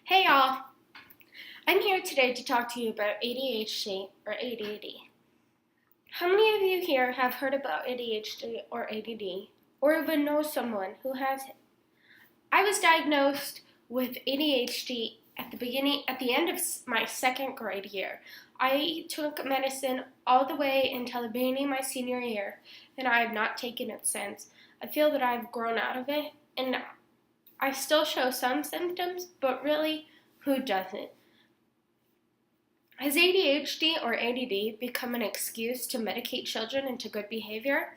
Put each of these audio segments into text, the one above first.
Hey y'all, I'm here today to talk to you about ADHD or ADD. How many of you here have heard about ADHD or ADD or even know someone who has it? I was diagnosed with ADHD at the end of my second grade year. I took medicine all the way until the beginning of my senior year, and I have not taken it since. I feel that I've grown out of it, and I still show some symptoms, but really, who doesn't? Has ADHD or ADD become an excuse to medicate children into good behavior?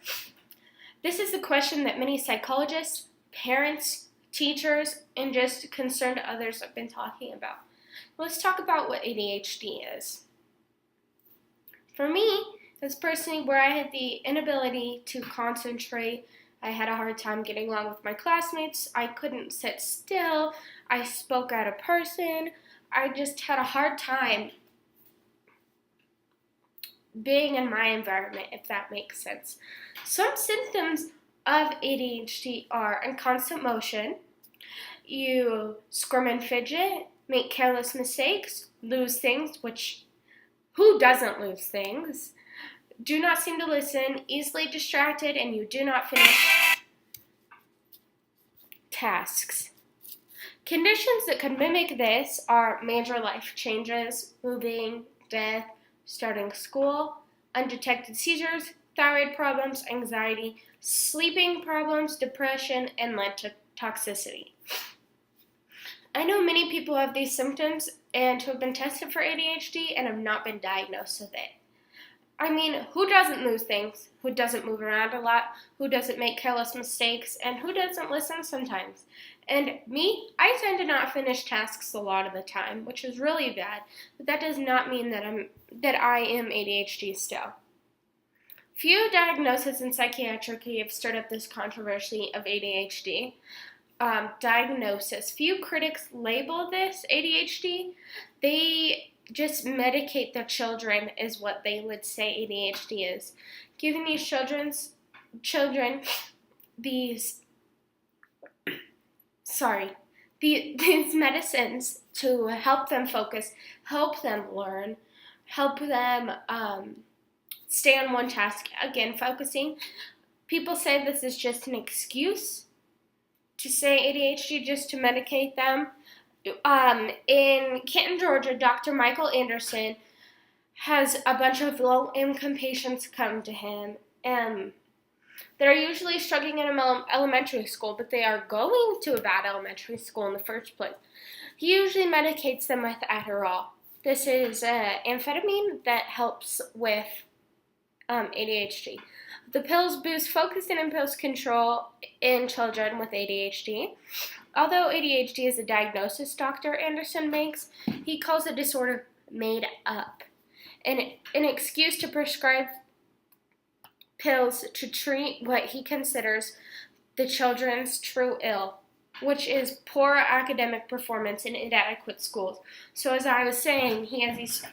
This is the question that many psychologists, parents, teachers, and just concerned others have been talking about. Let's talk about what ADHD is. For me, it's personally where I had the inability to concentrate. I had a hard time getting along with my classmates. I couldn't sit still. I spoke out of person. I just had a hard time being in my environment, if that makes sense. Some symptoms of ADHD are in constant motion. You squirm and fidget, make careless mistakes, lose things, which who doesn't lose things? Do not seem to listen, easily distracted, and you do not finish tasks. Conditions that could mimic this are major life changes, moving, death, starting school, undetected seizures, thyroid problems, anxiety, sleeping problems, depression, and lead to toxicity. I know many people have these symptoms and who have been tested for ADHD and have not been diagnosed with it. I mean, who doesn't lose things? Who doesn't move around a lot? Who doesn't make careless mistakes? And who doesn't listen sometimes? And me, I tend to not finish tasks a lot of the time, which is really bad. But that does not mean that I am ADHD still. Few diagnoses in psychiatry have stirred up this controversy of ADHD. Diagnosis. Few critics label this ADHD. They just medicate their children is what they would say ADHD is. Giving these children these medicines to help them focus, help them learn, help them stay on one task. Again, focusing. People say this is just an excuse to say ADHD just to medicate them. In Canton, Georgia, Dr. Michael Anderson has a bunch of low-income patients come to him that are usually struggling in elementary school, but they are going to a bad elementary school in the first place. He usually medicates them with Adderall. This is amphetamine that helps with ADHD. The pills boost focus and impulse control in children with ADHD. Although ADHD is a diagnosis Dr. Anderson makes, he calls the disorder made up, and an excuse to prescribe pills to treat what he considers the children's true ill, which is poor academic performance and inadequate schools. So as I was saying, he has these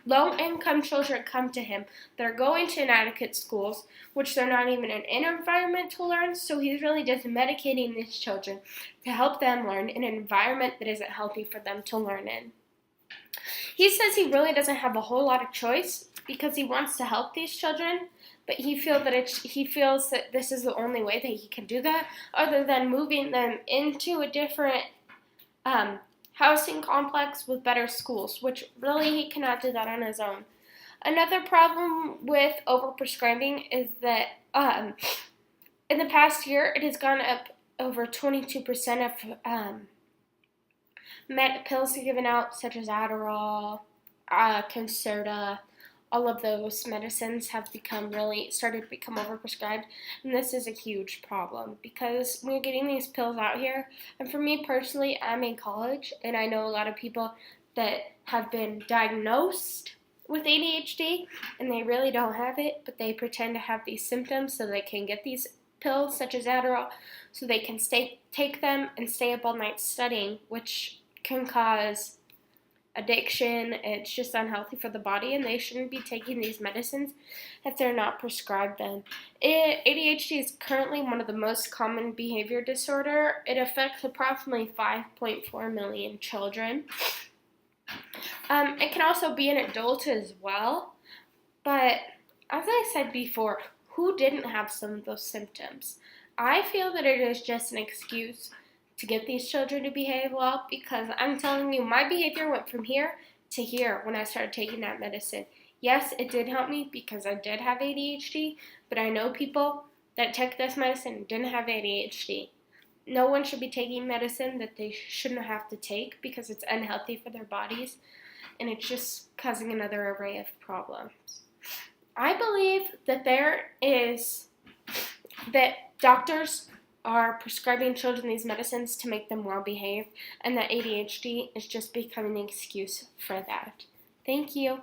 low-income children come to him that are going to inadequate schools, which they're not even in an environment to learn, so he's really just medicating these children to help them learn in an environment that isn't healthy for them to learn in. He says he really doesn't have a whole lot of choice because he wants to help these children, but he feels that this is the only way that he can do that, other than moving them into a different housing complex with better schools, which really he cannot do that on his own. Another problem with overprescribing is that in the past year it has gone up over 22% of pills given out, such as Adderall, Concerta. All of those medicines have started to become overprescribed, and this is a huge problem because we're getting these pills out here, and for me personally, I'm in college, and I know a lot of people that have been diagnosed with ADHD, and they really don't have it, but they pretend to have these symptoms so they can get these pills, such as Adderall, so they can take them and stay up all night studying, which can cause addiction. It's just unhealthy for the body, and they shouldn't be taking these medicines if they're not prescribed them. ADHD is currently one of the most common behavior disorder. It affects approximately 5.4 million children. It can also be an adult as well, but as I said before, who didn't have some of those symptoms? I feel that it is just an excuse to get these children to behave well, because I'm telling you, my behavior went from here to here when I started taking that medicine. Yes, it did help me because I did have ADHD, but I know people that took this medicine and didn't have ADHD. No one should be taking medicine that they shouldn't have to take because it's unhealthy for their bodies, and it's just causing another array of problems. I believe that that doctors are prescribing children these medicines to make them well behaved, and that ADHD is just becoming an excuse for that. Thank you.